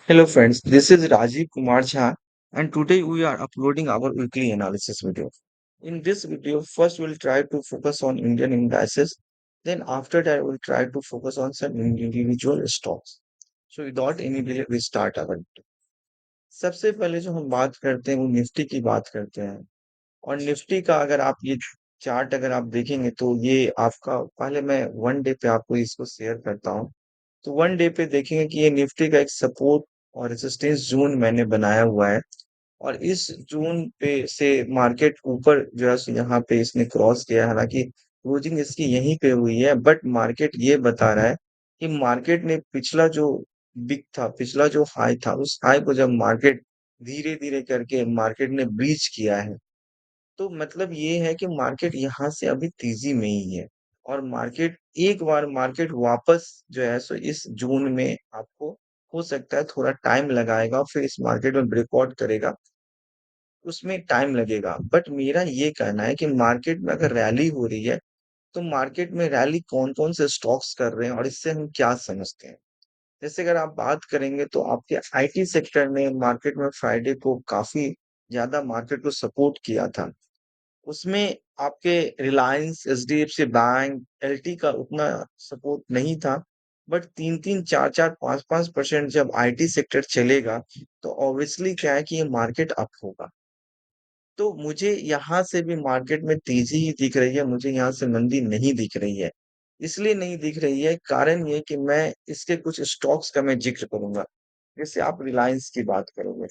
Hello friends, this is Rajiv Kumar Jha and today we are uploading our weekly analysis video. In this video, first we'll try to focus on Indian indices, then after that we'll try to focus on some individual stocks. So without any delay, we start our video. सबसे पहले जो हम बात करते हैं वो Nifty की बात करते हैं और निफ्टी का अगर आप ये चार्ट अगर आप देखेंगे तो ये आपका पहले मैं वन डे पे आपको इसको शेयर करता हूँ। तो वन डे पे देखेंगे कि ये निफ्टी का एक सपोर्ट और रेजिस्टेंस जोन मैंने बनाया हुआ है और इस जोन पे से मार्केट ऊपर जो है सो यहाँ पे इसने क्रॉस किया है। हालांकि क्लोजिंग इसकी यहीं पे हुई है बट मार्केट ये बता रहा है कि मार्केट ने पिछला जो बिग था, पिछला जो हाई था, उस हाई को जब मार्केट धीरे धीरे करके मार्केट ने ब्रीच किया है तो मतलब ये है कि मार्केट यहाँ से अभी तेजी में ही है और मार्केट एक बार मार्केट वापस जो है सो इस जोन में आपको हो सकता है थोड़ा टाइम लगाएगा, फिर इस मार्केट में ब्रेकआउट करेगा, उसमें टाइम लगेगा। बट मेरा ये कहना है कि मार्केट में अगर रैली हो रही है तो मार्केट में रैली कौन कौन से स्टॉक्स कर रहे हैं और इससे हम क्या समझते हैं। जैसे अगर आप बात करेंगे तो आपके आईटी सेक्टर ने मार्केट में फ्राइडे को काफी ज्यादा मार्केट को सपोर्ट किया था। उसमें आपके रिलायंस, एचडीएफसी बैंक, एलटी का उतना सपोर्ट नहीं था। बट 3-3, 4-4, 5-5% जब आईटी सेक्टर चलेगा, तो ऑब्वियसली क्या है कि ये मार्केट अप होगा। तो मुझे यहाँ से भी मार्केट में तेजी ही दिख रही है, मुझे यहाँ से मंदी नहीं दिख रही है। इसलिए नहीं दिख रही है, कारण ये कि मैं इसके कुछ स्टॉक्स का मैं जिक्र करूंगा। जैसे आप रिलायंस की बात करोगे,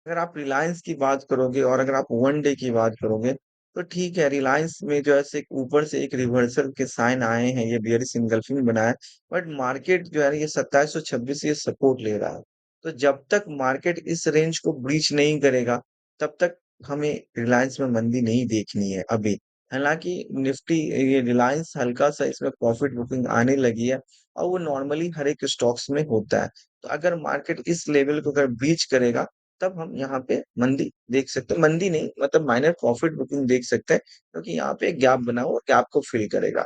अगर आप रिलायंस की बात करोगे और अगर आप वन डे की बात करोगे तो ठीक है, रिलायंस में जो है से ऊपर से एक रिवर्सल के साइन आए हैं, ये बियरिश इंगल्फिंग बनाया है। बट मार्केट जो है ना, ये 2726 ये सपोर्ट ले रहा है। तो जब तक मार्केट इस रेंज को ब्रीच नहीं करेगा तब तक हमें रिलायंस में मंदी नहीं देखनी है अभी। हालांकि निफ्टी, ये रिलायंस हल्का सा इसमें प्रॉफिट बुकिंग आने लगी है और वो नॉर्मली हर एक स्टॉक्स में होता है। तो अगर मार्केट इस लेवल को अगर ब्रीच करेगा तब हम यहाँ पे मंदी देख सकते हैं, मंदी नहीं मतलब माइनर प्रॉफिट बुकिंग देख सकते हैं, क्योंकि यहाँ पे गैप बना हुआ, गैप को फिल करेगा।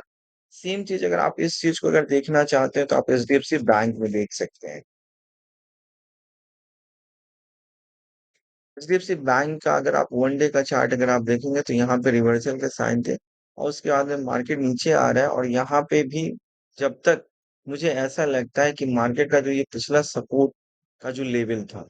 सेम चीज अगर आप इस चीज को अगर देखना चाहते हैं तो आप एचडीएफसी बैंक में देख सकते हैं। एचडीएफसी बैंक का अगर आप वन डे का चार्ट अगर आप देखेंगे तो यहाँ पे रिवर्सल के साइन थे और उसके बाद में मार्केट नीचे आ रहा है और यहाँ पे भी जब तक मुझे ऐसा लगता है कि मार्केट का जो ये पिछला सपोर्ट का जो लेवल था,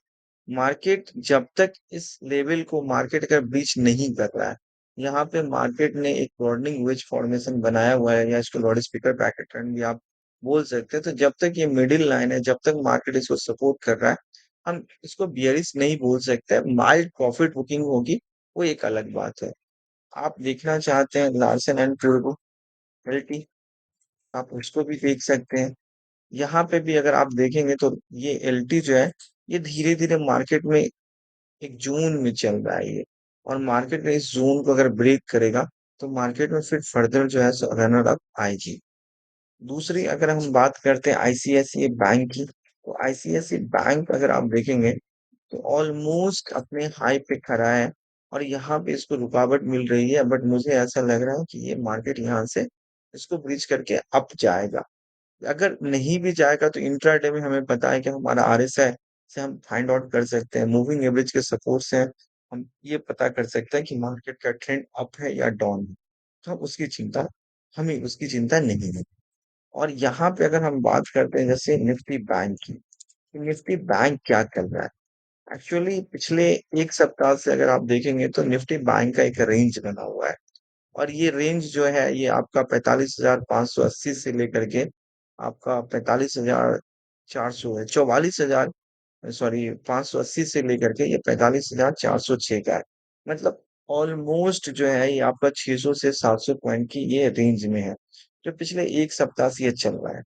मार्केट जब तक इस लेवल को मार्केट अगर ब्रीच नहीं कर रहा है, यहाँ पे मार्केट ने एक वार्निंग वेज फॉर्मेशन बनाया हुआ है या इसको लाउड स्पीकर पैटर्न भी आप बोल सकते हैं। तो जब तक ये मिडिल लाइन है, जब तक मार्केट इसको सपोर्ट कर रहा है, हम इसको बियरिश नहीं बोल सकते। माइल्ड प्रॉफिट बुकिंग होगी, वो एक अलग बात है। आप देखना चाहते हैं लार्सन एंड टूब्रो, एलटी, आप उसको भी देख सकते हैं। यहाँ पे भी अगर आप देखेंगे तो ये एलटी जो है, ये धीरे धीरे मार्केट में एक जोन में चल रहा है ये, और मार्केट में इस जोन को अगर ब्रेक करेगा तो मार्केट में फिर फर्दर जो है रनर अप आएगी। दूसरी अगर हम बात करते हैं आईसीआईसीआई बैंक की, तो आईसीआईसीआई बैंक अगर आप देखेंगे तो ऑलमोस्ट अपने हाई पे खड़ा है और यहाँ पे इसको रुकावट मिल रही है। बट मुझे ऐसा लग रहा है कि ये मार्केट यहाँ से इसको ब्रीच करके अप जाएगा। अगर नहीं भी जाएगा तो इंट्राडे में हमें पता है कि हमारा आरएसआई से हम फाइंड आउट कर सकते हैं, मूविंग एवरेज के सपोर्ट से हम ये पता कर सकते हैं कि मार्केट का ट्रेंड अप है या डाउन है। तो हम उसकी चिंता हमें उसकी चिंता नहीं है। और यहाँ पे अगर हम बात करते हैं जैसे निफ्टी बैंक की, तो निफ्टी बैंक क्या कर रहा है। एक्चुअली पिछले एक सप्ताह से अगर आप देखेंगे तो निफ्टी बैंक का एक रेंज बना हुआ है और ये रेंज जो है ये आपका 45,580 से लेकर के आपका 45,400 है, 44,000, सॉरी 580 से लेकर के ये 45,406 का है। मतलब ऑलमोस्ट जो है ये आपका 600 से 700 पॉइंट की ये रेंज में है, जो पिछले एक सप्ताह से ये चल रहा है।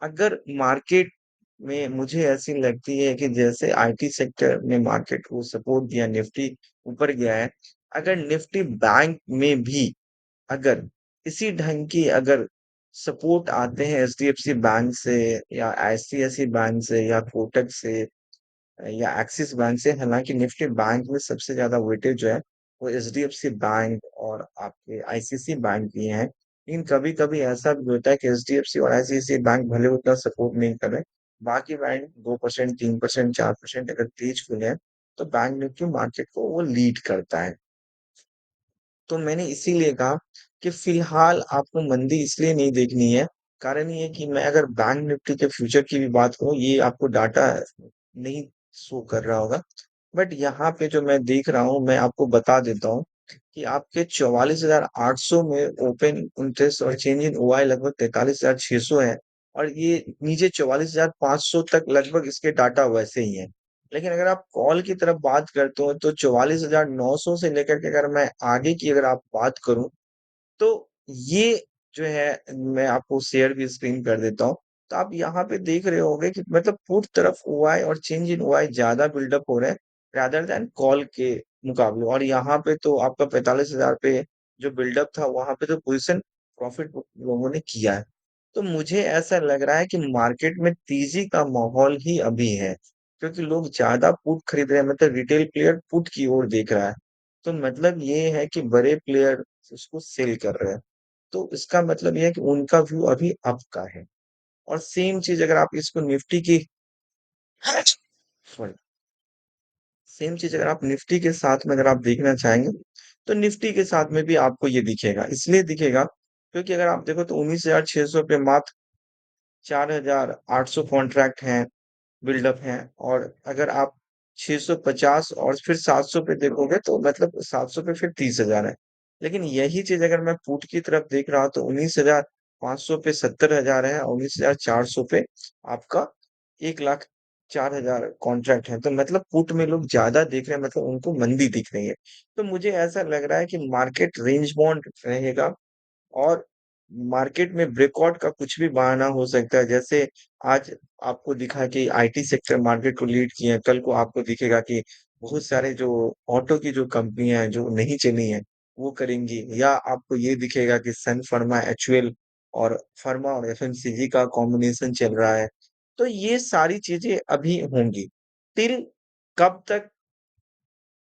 अगर मार्केट में मुझे ऐसी लगती है कि जैसे आईटी सेक्टर ने मार्केट को सपोर्ट दिया, निफ्टी ऊपर गया है, अगर निफ्टी बैंक में भी अगर इसी ढंग की अगर सपोर्ट आते हैं एचडीएफसी बैंक से या आईसीआईसी बैंक से या कोटक से या एक्सिस बैंक से, हालांकि निफ्टी बैंक में सबसे ज्यादा वेटेज जो है वो एचडीएफसी बैंक और आपके आईसीसी बैंक भी हैं। लेकिन कभी-कभी ऐसा भी होता है कि एचडीएफसी और आईसीआईसीआई बैंक भले उतना सपोर्ट नहीं कर रहे, बाकी बैंक 2%, 3%, 4% अगर तेज खुले हैं, तो बैंक निफ्टी मार्केट को वो लीड करता है। तो मैंने इसीलिए कहा कि फिलहाल आपको मंदी इसलिए नहीं देखनी है, कारण ये है कि मैं अगर बैंक निफ्टी के फ्यूचर की भी बात करूँ, ये आपको डाटा नहीं शो कर रहा होगा, बट यहाँ पे जो मैं देख रहा हूँ, मैं आपको बता देता हूँ कि आपके 44,800 में ओपन इंटरेस्ट और चेंज इन ओआई लगभग 43,600 है और ये नीचे 44,500 तक लगभग इसके डाटा वैसे ही है। लेकिन अगर आप कॉल की तरफ बात करते हो तो 44,900 से लेकर के अगर मैं आगे की अगर आप बात करूं तो ये जो है मैं आपको शेयर भी स्क्रीन कर देता हूँ। तो आप यहाँ पे देख रहे होंगे कि मतलब पुट तरफ ओआई और चेंज इन ओआई ज्यादा बिल्डअप हो रहे हैं रादर देन कॉल के मुकाबले। और यहाँ पे तो आपका 45,000 पे जो बिल्डअप था वहां पे तो पोजिशन प्रॉफिट लोगों ने किया है। तो मुझे ऐसा लग रहा है कि मार्केट में तेजी का माहौल ही अभी है, क्योंकि लोग ज्यादा पुट खरीद रहे हैं, मतलब रिटेल प्लेयर पुट की ओर देख रहा है। तो मतलब ये है कि बड़े प्लेयर उसको सेल कर रहे हैं। तो इसका मतलब ये है कि उनका व्यू अभी अप का है। और सेम चीज अगर आप इसको निफ्टी की सॉरी सेम चीज अगर आप निफ्टी के साथ में अगर आप देखना चाहेंगे तो निफ्टी के साथ में भी आपको ये दिखेगा, इसलिए दिखेगा क्योंकि अगर आप देखो तो 19,600 पे मात्र 4,800 कॉन्ट्रैक्ट हैं, बिल्डअप हैं। और अगर आप 650 और फिर 700 पे देखोगे तो मतलब 700 पे फिर 30,000 है। लेकिन यही चीज अगर मैं पुट की तरफ देख रहा हूं तो 19,500 पे 70,000 है और 19,400 पे आपका 1,04,000 कॉन्ट्रैक्ट है। तो मतलब पुट में लोग ज्यादा देख रहे हैं, मतलब उनको मंदी दिख रही है। तो मुझे ऐसा लग रहा है कि मार्केट रेंज बाउंड रहेगा और मार्केट में ब्रेकआउट का कुछ भी बहाना हो सकता है। जैसे आज आपको दिखा कि आईटी सेक्टर मार्केट को लीड किए हैं, कल को आपको दिखेगा कि बहुत सारे जो ऑटो की जो कंपनियां हैं जो नहीं चली हैं वो करेंगी, या आपको ये दिखेगा कि सन फार्मा, एचयूएल और फार्मा और एफएमसीजी का कॉम्बिनेशन चल रहा है। तो ये सारी चीजें अभी होंगी। टिल कब तक,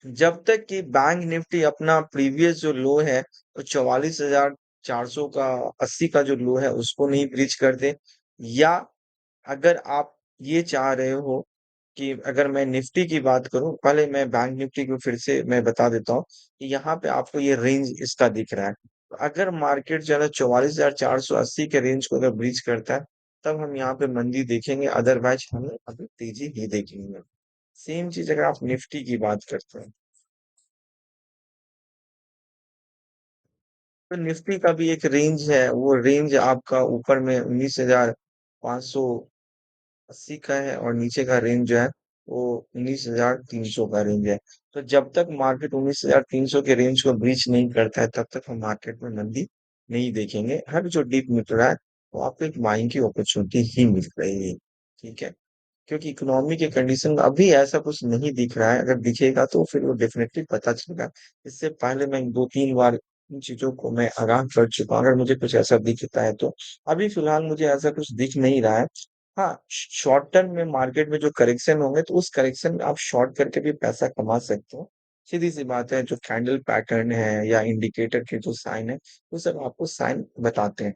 जब तक कि बैंक निफ्टी अपना प्रीवियस जो लो है तो 44,400 का 80 का जो लो है उसको नहीं ब्रीच कर दे, या अगर आप ये चाह रहे हो कि अगर मैं निफ्टी की बात करूं, पहले मैं बैंक निफ्टी को फिर से मैं बता देता हूं कि यहाँ पे आपको ये रेंज इसका दिख रहा है। तो अगर मार्केट जो है 44,480 के रेंज को अगर ब्रीच करता है तब हम यहाँ पे मंदी देखेंगे, अदरवाइज हमें अभी तेजी ही देखेंगे। सेम चीज अगर आप निफ्टी की बात करते हैं तो निफ्टी का भी एक रेंज है, वो रेंज आपका ऊपर में 19,580 का है और नीचे का रेंज जो है वो 19,300 का रेंज है। तो जब तक मार्केट 19,300 के रेंज को ब्रीच नहीं करता है तब तक हम मार्केट में मंदी नहीं देखेंगे। हर जो डीप मिल रहा है वो आपको एक बाइंग की अपॉर्चुनिटी ही मिल रही है। ठीक है, क्योंकि इकोनॉमी के कंडीशन में अभी ऐसा कुछ नहीं दिख रहा है, अगर दिखेगा तो फिर वो डेफिनेटली पता चलेगा। इससे पहले मैं 2-3 बार इन चीजों को मैं आगाह कर चुका हूँ, अगर मुझे कुछ ऐसा दिखता है तो। अभी फिलहाल मुझे ऐसा कुछ दिख नहीं रहा है। हाँ, शॉर्ट टर्म में मार्केट में जो करेक्शन होंगे तो उस करेक्शन में आप शॉर्ट करके भी पैसा कमा सकते हो। सीधी सी बात है, जो कैंडल पैटर्न है या इंडिकेटर के जो साइन है वो सब आपको साइन बताते हैं।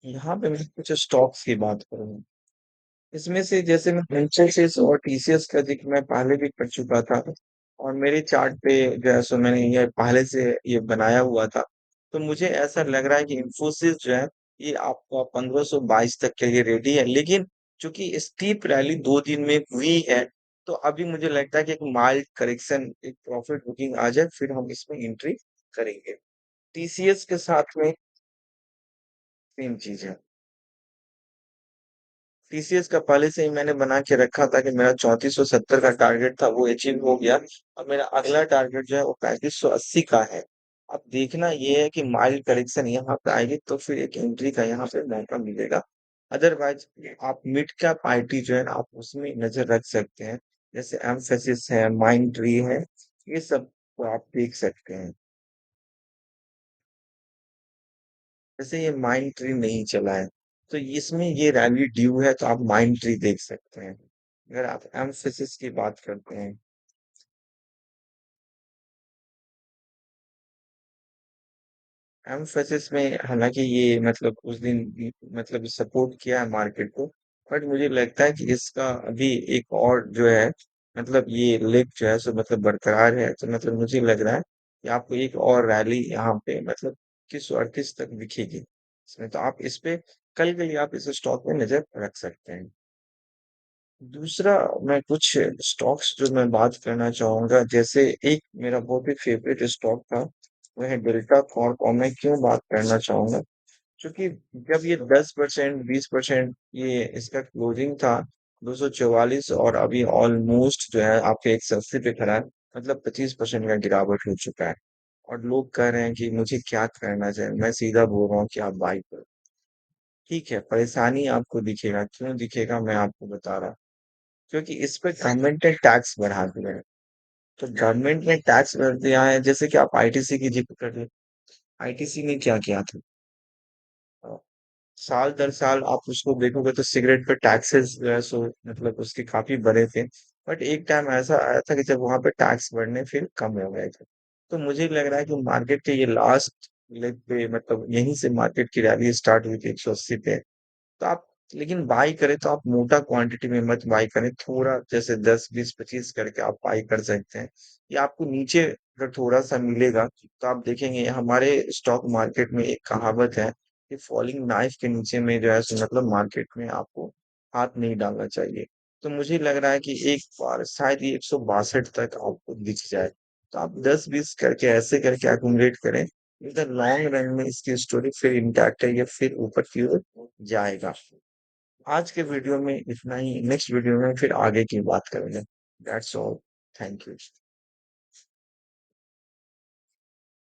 यहाँ पे मैं कुछ स्टॉक्स की बात करूंगा, इसमें से जैसे मैं इन्फोसिस और टीसीएस का जिक्र मैं पहले भी कर चुका था और मेरे चार्ट पे जो है सो मैंने ये पहले से ये बनाया हुआ था। तो मुझे ऐसा लग रहा है कि इन्फोसिस जो है ये आपका 1522 तक के लिए रेडी है, लेकिन चूंकि स्टीप रैली 2 दिन में हुई है तो अभी मुझे लगता है कि एक माइल्ड करेक्शन, एक प्रॉफिट बुकिंग आ जाए फिर हम इसमें एंट्री करेंगे। टीसीएस के साथ में सेम चीज है। टीसीएस का पहले से ही मैंने बना के रखा था कि मेरा 3470 का टारगेट था वो अचीव हो गया। अब मेरा अगला टारगेट जो है वो 3580 का है। अब देखना ये है कि माइल्ड करेक्शन यहाँ पे आएगी तो फिर एक एंट्री का यहाँ पे मौका मिलेगा। अदरवाइज आप मिड कैप आईटी जो है ना आप उसमें नजर रख सकते हैं, जैसे एम्फेसिस है, माइंड ट्री है, ये सब को आप देख सकते हैं। जैसे ये माइंड ट्री नहीं चला है तो इसमें ये रैली ड्यू है तो आप माइंड ट्री देख सकते हैं। अगर आप एम्फेसिस की बात करते हैं एम्फेसिस में हालांकि ये मतलब उस दिन मतलब सपोर्ट किया है मार्केट को, बट मुझे लगता है कि इसका अभी एक और जो है मतलब ये लेग जो है सो मतलब बरकरार है, तो मतलब मुझे लग रहा है कि आपको एक और रैली यहाँ पे मतलब 21 तक दिखेगी इसमें, तो आप इस पे कल के लिए आप इस स्टॉक में नजर रख सकते हैं। दूसरा, मैं कुछ स्टॉक्स जो मैं बात करना चाहूंगा, जैसे एक मेरा बहुत ही फेवरेट स्टॉक था, वह है डेल्टा कॉर्प, और मैं क्यों बात करना चाहूंगा, क्योंकि जब ये 10% 20% ये इसका क्लोजिंग था 244, और अभी ऑलमोस्ट जो है आपके 180 पे खड़ा है, मतलब 25% का गिरावट हो चुका है। और लोग कह रहे हैं कि मुझे क्या करना चाहिए, मैं सीधा बोल रहा हूँ कि आप बाई करो। ठीक है, परेशानी आपको दिखेगा, क्यों दिखेगा मैं आपको बता रहा हूँ। क्योंकि इस पे गवर्नमेंट ने टैक्स बढ़ा दिया है। तो गवर्नमेंट ने टैक्स बढ़ दिया है, जैसे कि आप आईटीसी की जिक्र कर रहे, आईटीसी ने क्या किया था, अ, साल दर साल आप उसको देखोगे तो सिगरेट पे टैक्सेस जो है सो मतलब उसके काफी बढ़े थे। बट एक टाइम ऐसा आया था कि जब वहां पे टैक्स बढ़ने फिर कम हो गए थे। तो मुझे लग रहा है कि मार्केट के ये लास्ट लेग पे मतलब यहीं से मार्केट की रैली स्टार्ट हुई थी 180 पे। तो आप लेकिन बाई करें तो आप मोटा क्वांटिटी में मत बाई करें, थोड़ा जैसे 10 20 25 करके आप बाई कर सकते हैं। या आपको नीचे अगर थोड़ा सा मिलेगा तो आप देखेंगे हमारे स्टॉक मार्केट में एक कहावत है कि फॉलिंग नाइफ के नीचे में जो है सो मतलब मार्केट में आपको हाथ नहीं डालना चाहिए। तो मुझे लग रहा है कि एक बार शायद ये 162 तक आपको दिख जाए, तो आप 10 20 करके ऐसे करके एक्यूमुलेट करें, इधर लॉन्ग रन में इसकी स्टोरी फिर इंटैक्ट है, या फिर ऊपर की ओर जाएगा। आज के वीडियो में इतना ही, नेक्स्ट वीडियो में फिर आगे की बात करेंगे। That's all. Thank you.